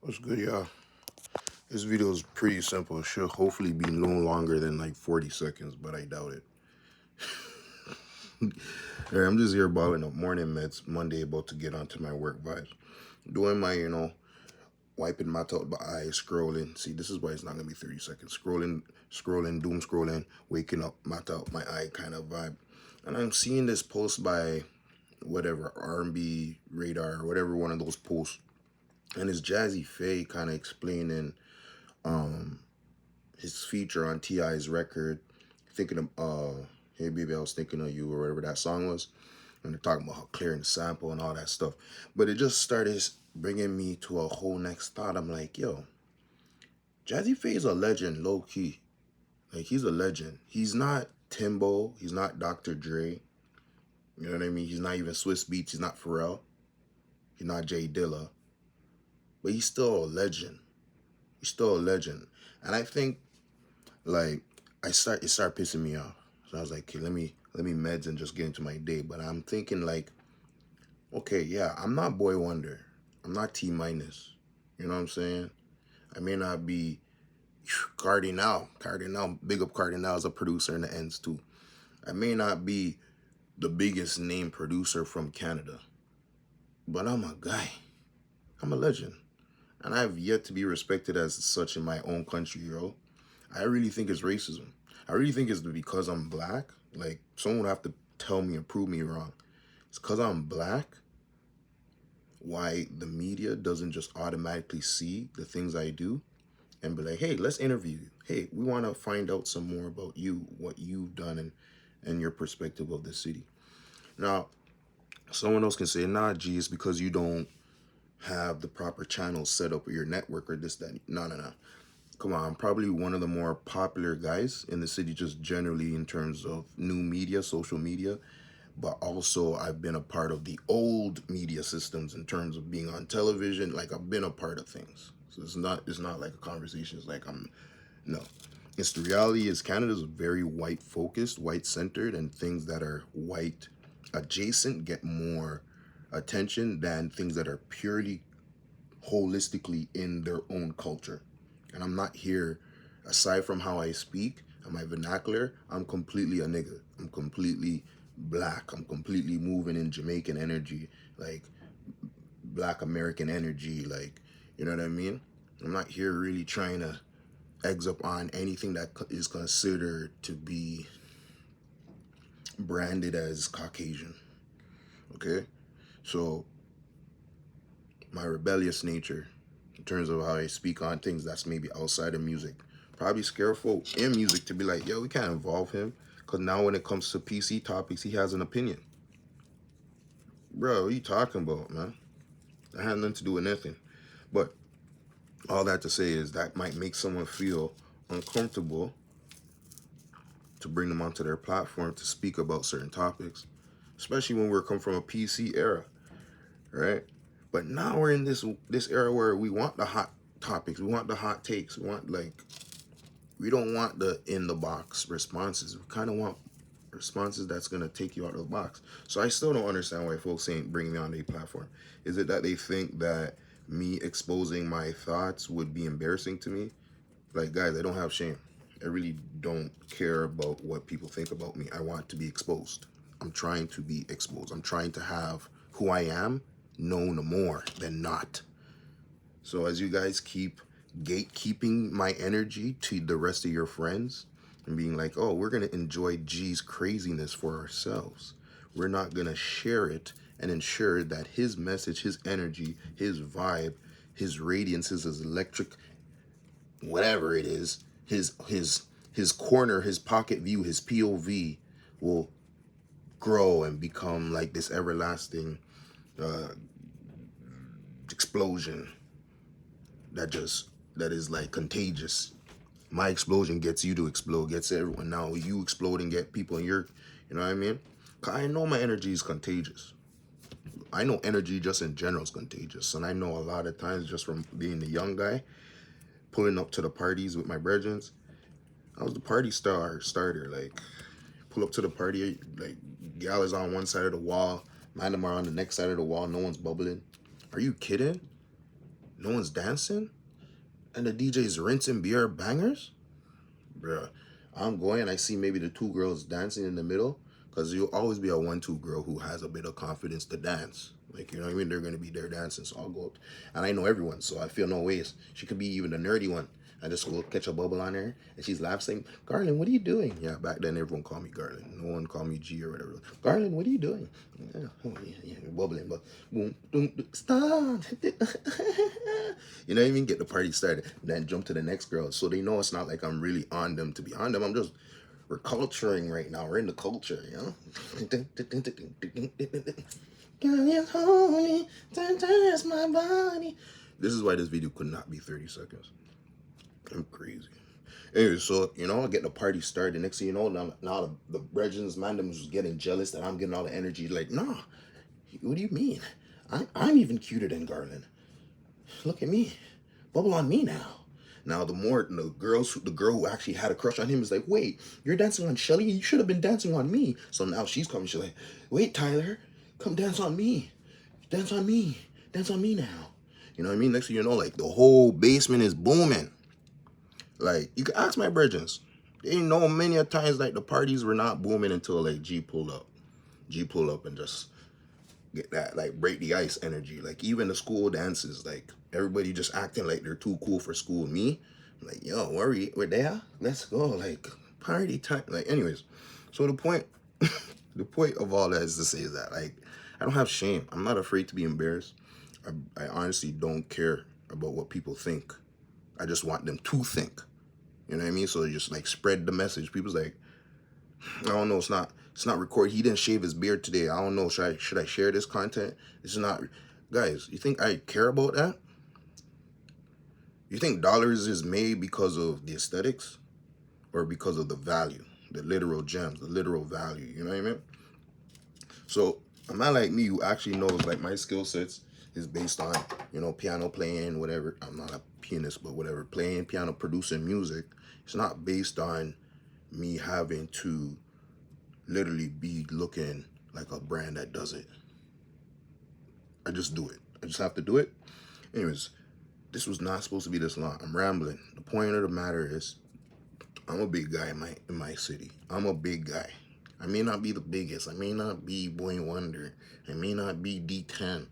What's good, y'all? This video is pretty simple. It should hopefully be no longer than like 40 seconds, but I doubt it. Hey, I'm just here balling up morning meds Monday, about to get onto my work vibes. Doing my, wiping my eyes, scrolling. See, this is why it's not gonna be 30 seconds. Scrolling, doom scrolling, waking up, my eye kind of vibe. And I'm seeing this post by whatever, R&B Radar, or whatever one of those posts. And it's Jazzy Faye kind of explaining his feature on T.I.'s record, thinking of Hey Baby, I Was Thinking of You, or whatever that song was. And they're talking about how clearing the sample and all that stuff. But it just started bringing me to a whole next thought. I'm like, yo, Jazzy Faye is a legend, low key. Like, he's a legend. He's not Timbo. He's not Dr. Dre. You know what I mean? He's not even Swiss Beats. He's not Pharrell. He's not Jay Dilla. But he's still a legend. He's still a legend. And I think, like, it started pissing me off. So I was like, okay, let me meds and just get into my day. But I'm thinking, like, okay, yeah, I'm not Boy Wonder. I'm not T minus. You know what I'm saying? I may not be Cardinal. Big up Cardinal as a producer in the ends too. I may not be the biggest name producer from Canada, but I'm a guy. I'm a legend. And I've yet to be respected as such in my own country, yo. I really think it's racism. I really think it's because I'm black. Like, someone would have to tell me and prove me wrong. It's because I'm black why the media doesn't just automatically see the things I do and be like, hey, let's interview you. Hey, we want to find out some more about you, what you've done, and your perspective of the city. Now, someone else can say, nah, G, it's because you don't have the proper channels set up with your network or this, that. No, no, no. Come on, I'm probably one of the more popular guys in the city, just generally in terms of new media, social media. But also, I've been a part of the old media systems in terms of being on television. Like, I've been a part of things. So it's not like a conversation. It's like no. It's the reality is Canada's very white focused, white centered, and things that are white adjacent get more attention than things that are purely holistically in their own culture. And I'm not here, aside from how I speak and my vernacular, I'm completely a nigga. I'm completely black. I'm completely moving in Jamaican energy, like black American energy, like, you know what I mean? I'm not here really trying to eggs up on anything that is considered to be branded as Caucasian. Okay? So, my rebellious nature, in terms of how I speak on things that's maybe outside of music, probably scare folk in music to be like, yo, we can't involve him. Because now when it comes to PC topics, he has an opinion. Bro, what are you talking about, man? That had nothing to do with nothing. But all that to say is that might make someone feel uncomfortable to bring them onto their platform to speak about certain topics, especially when we're come from a PC era, right? But now we're in this era where we want the hot topics, we want the hot takes, we don't want the in the box responses. We kind of want responses that's gonna take you out of the box. So I still don't understand why folks ain't bringing me on their platform. Is it that they think that me exposing my thoughts would be embarrassing to me? Like, guys, I don't have shame. I really don't care about what people think about me. I want to be exposed. I'm trying to be exposed. I'm trying to have who I am known more than not. So as you guys keep gatekeeping my energy to the rest of your friends and being like, oh, we're going to enjoy G's craziness for ourselves. We're not going to share it and ensure that his message, his energy, his vibe, his radiance, his electric, whatever it is, his corner, his pocket view, his POV will grow and become like this everlasting uh, explosion that is like contagious. My explosion gets you to explode, gets everyone. Now you explode and get people in your, you know what I mean? 'Cause I know my energy is contagious. I know energy just in general is contagious, and I know a lot of times just from being the young guy pulling up to the parties with my brethren, I was the party starter. Like, pull up to the party, like, gal is on one side of the wall, man them are on the next side of the wall, no one's bubbling. Are you kidding? no one's dancing, and the DJ's rinsing beer bangers, bruh. I'm going. I see maybe the two girls dancing in the middle, because you'll always be a 1-2 girl who has a bit of confidence to dance. Like, you know what I mean? They're gonna be there dancing, so I'll go up, and I know everyone, so I feel no ways. She could be even the nerdy one. I just go catch a bubble on her, and she's laughing, saying, "Garland, what are you doing?" Yeah, back then everyone called me Garland. No one called me G or whatever. Garland, what are you doing? Yeah, oh, yeah, bubbling, but boom, boom, boom, stop. You know what I mean? Get the party started, then jump to the next girl, so they know it's not like I'm really on them to be on them. I'm just we're culturing right now. We're in the culture, you know. Girl, you holy, touch my body. This is why this video could not be 30 seconds. I'm crazy. Anyway, so you know, I get the party started. Next thing you know, now the Bregins man them was getting jealous that I'm getting all the energy. Like, nah, what do you mean? I'm even cuter than Garland. Look at me, bubble on me now. Now the girl who actually had a crush on him is like, wait, you're dancing on Shelly? You should have been dancing on me. So now she's coming. She's like, wait, Tyler, come dance on me, dance on me, dance on me now. You know what I mean? Next thing you know, like the whole basement is booming. Like, you can ask my virgins. They know many a times like the parties were not booming until like G pulled up. G pull up and just get that like break the ice energy. Like even the school dances, like everybody just acting like they're too cool for school. Me, I'm like, yo, we're there. Let's go. Like party time. Like anyways. So the point the point of all that is to say that like I don't have shame. I'm not afraid to be embarrassed. I honestly don't care about what people think. I just want them to think. You know what I mean? So just like spread the message. People's like, I don't know, it's not recorded. He didn't shave his beard today. I don't know. Should I share this content? This is not guys, you think I care about that? You think dollars is made because of the aesthetics or because of the value, the literal gems, the literal value, you know what I mean? So a man like me who actually knows like my skill sets is based on, you know, piano playing, whatever. I'm not a pianist, but whatever, playing piano, producing music. It's not based on me having to literally be looking like a brand that does it. I just do it. I just have to do it. Anyways, this was not supposed to be this long. I'm rambling. The point of the matter is, I'm a big guy in my city. I'm a big guy. I may not be the biggest. I may not be Boy Wonder. I may not be D10.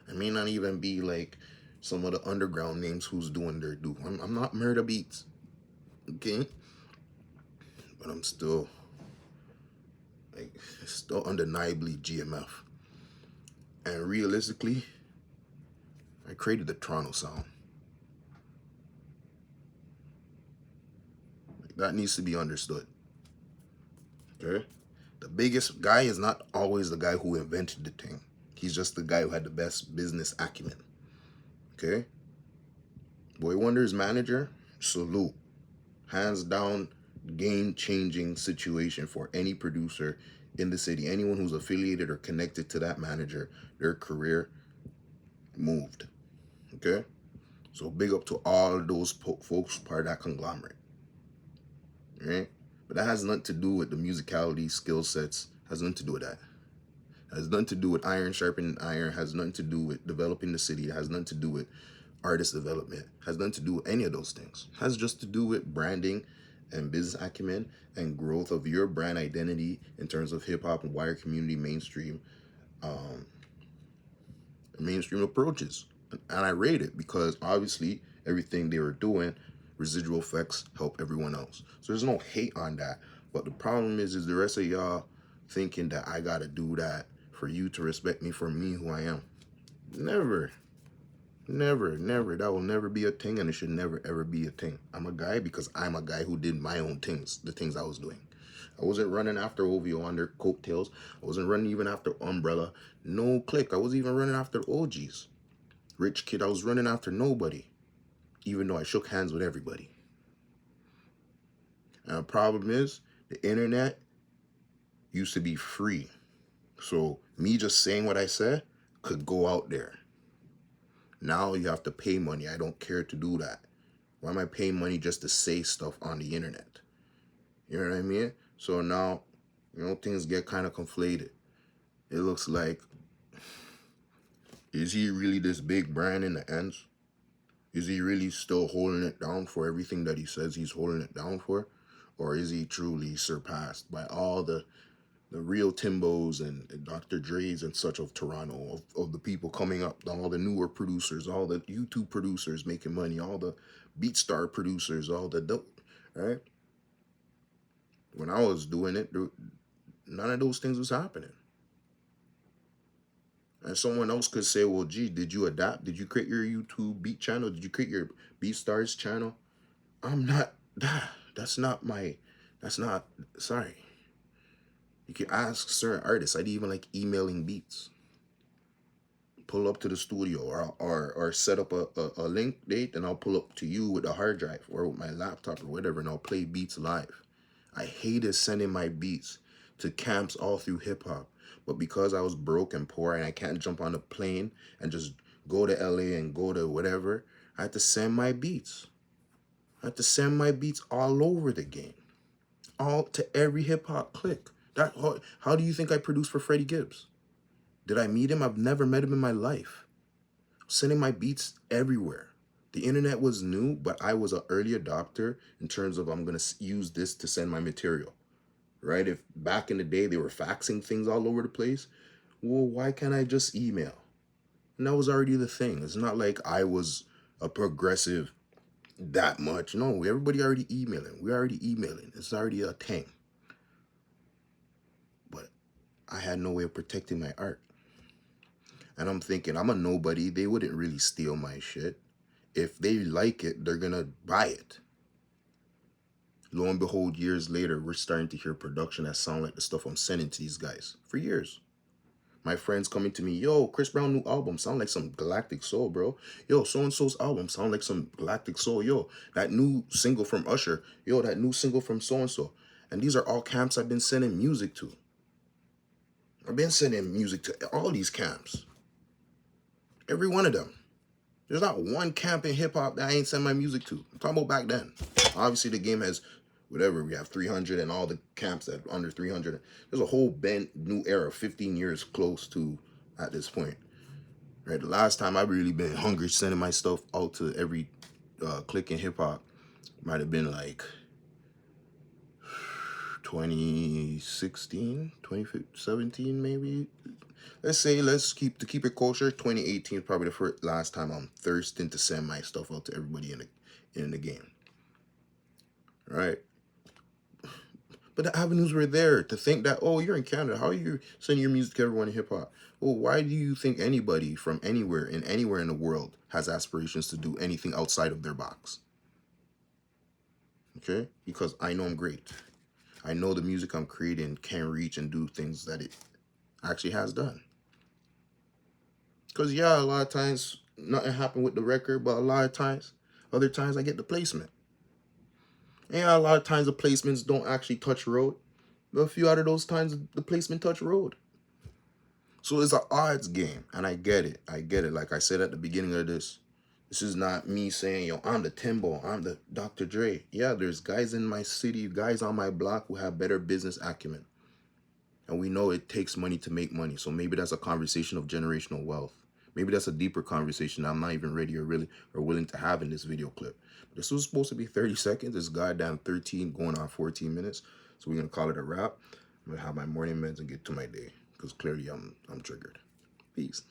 I may not even be like some of the underground names who's doing their due. I'm not Murder Beats. Okay? But I'm still undeniably GMF. And realistically, I created the Toronto sound. That needs to be understood. Okay? The biggest guy is not always the guy who invented the thing. He's just the guy who had the best business acumen. Okay? Boy Wonder's manager, salute. Hands down, game-changing situation for any producer in the city. Anyone who's affiliated or connected to that manager, their career moved. Okay? So big up to all those folks part of that conglomerate. Right? But that has nothing to do with the musicality, skill sets. Has nothing to do with that. Has nothing to do with iron sharpening iron. Has nothing to do with developing the city. It has nothing to do with artist development. Has nothing to do with any of those things. Has just to do with branding and business acumen and growth of your brand identity in terms of hip hop and wider community mainstream approaches. And I rate it because obviously everything they were doing, residual effects help everyone else. So there's no hate on that. But the problem is the rest of y'all thinking that I gotta do that for you to respect me for me who I am. Never. Never, never. That will never be a thing, and it should never, ever be a thing. I'm a guy because I'm a guy who did my own things, the things I was doing. I wasn't running after OVO on their coattails. I wasn't running even after Umbrella. No click. I wasn't even running after OGs. Rich Kid, I was running after nobody, even though I shook hands with everybody. And the problem is, the internet used to be free. So me just saying what I said could go out there. Now you have to pay money. I don't care to do that. Why am I paying money just to say stuff on the internet? You know what I mean? So now, you know, things get kind of conflated. It looks like, is he really this big brand in the ends? Is he really still holding it down for everything that he says he's holding it down for? Or is he truly surpassed by all the real Timbos and Dr. Dre's and such of Toronto, of the people coming up, all the newer producers, all the YouTube producers making money, all the BeatStar producers, all the dope, right? When I was doing it, none of those things was happening. And someone else could say, well, gee, did you adapt? Did you create your YouTube beat channel? Did you create your BeatStars channel? I'm not, that's not my, that's not, sorry. You can ask certain artists. I didn't even like emailing beats. Pull up to the studio or set up a link date, and I'll pull up to you with a hard drive or with my laptop or whatever, and I'll play beats live. I hated sending my beats to camps all through hip hop. But because I was broke and poor and I can't jump on a plane and just go to LA and go to whatever, I had to send my beats. I had to send my beats all over the game. All to every hip hop clique. How do you think I produced for Freddie Gibbs? Did I meet him? I've never met him in my life. Sending my beats everywhere. The internet was new, but I was an early adopter in terms of I'm going to use this to send my material. Right? If back in the day they were faxing things all over the place, well, why can't I just email? And that was already the thing. It's not like I was a progressive that much. No, everybody already emailing. We're already emailing. It's already a thing. But I had no way of protecting my art. And I'm thinking, I'm a nobody. They wouldn't really steal my shit. If they like it, they're going to buy it. Lo and behold, years later, we're starting to hear production that sound like the stuff I'm sending to these guys for years. My friends coming to me, yo, Chris Brown new album sound like some Galactic Soul, bro. Yo, so-and-so's album sound like some Galactic Soul. Yo, that new single from Usher. Yo, that new single from so-and-so. And these are all camps I've been sending music to. I've been sending music to all these camps. Every one of them. There's not one camp in hip-hop that I ain't send my music to. I'm talking about back then. Obviously, the game has, whatever, we have 300 and all the camps that are under 300. There's a whole new era, 15 years close to at this point. Right? The last time I've really been hungry sending my stuff out to every clique in hip-hop might have been like 2016, 2017 maybe. Let's say, to keep it kosher, 2018 is probably the last time I'm thirsting to send my stuff out to everybody in the game. Right? But the avenues were there to think that, oh, you're in Canada. How are you sending your music to everyone in hip hop? Well, why do you think anybody from anywhere in the world has aspirations to do anything outside of their box? Okay? Because I know I'm great. I know the music I'm creating can reach and do things that it actually has done. Because, yeah, a lot of times nothing happened with the record, but other times I get the placement. Yeah, a lot of times the placements don't actually touch road. But a few out of those times, the placement touch road. So it's an odds game, and I get it. Like I said at the beginning of this is not me saying, yo, I'm the Timbo, I'm the Dr. Dre. Yeah, there's guys in my city, guys on my block who have better business acumen. And we know it takes money to make money. So maybe that's a conversation of generational wealth. Maybe that's a deeper conversation I'm not even ready or willing to have in this video clip. This was supposed to be 30 seconds. It's goddamn 13 going on 14 minutes. So we're going to call it a wrap. I'm going to have my morning meds and get to my day. Because clearly I'm triggered. Peace.